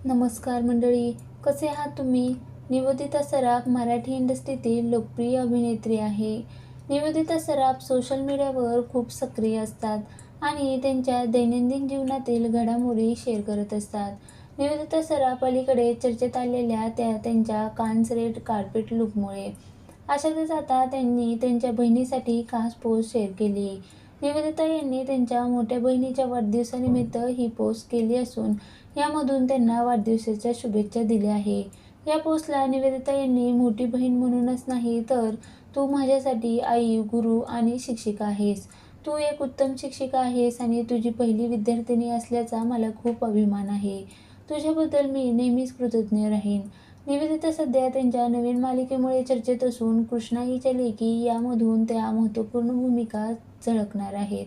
नमस्कार मंडळी, कसे आहात तुम्ही? निवेदिता सराफ मराठी इंडस्ट्रीतील लोकप्रिय अभिनेत्री आहे. निवेदिता सराफ सोशल मीडियावर खूप सक्रिय असतात आणि त्यांच्या दैनंदिन जीवनातील घडामोडी शेअर करत असतात. निवेदिता सराफ अलीकडे चर्चेत आलेल्या त्यांच्या कान्स रेड कार्पेट लूकमुळे. अशातच आता त्यांनी त्यांच्या बहिणीसाठी खास पोस्ट शेअर केली. निवेदिता यांनी त्यांच्या मोठ्या बहिणीच्या वाढदिवसानिमित्त ही पोस्ट केली असून यामधून त्यांना वाढदिवसाच्या शुभेच्छा दिल्या आहे. या पोस्टला निवेदिता यांनी मोठी बहीण म्हणूनच नाही तर तू माझ्यासाठी आई, गुरु आणि शिक्षिका आहेस. तू एक उत्तम शिक्षिका आहेस आणि तुझी पहिली विद्यार्थिनी असल्याचा मला खूप अभिमान आहे. तुझ्याबद्दल मी नेहमीच कृतज्ञ राहीन. निवेदिता सध्या त्यांच्या नवीन मालिकेमुळे चर्चेत असून कृष्णा हिच्या लेकी यामधून त्या महत्त्वपूर्ण भूमिका झळकणार आहेत.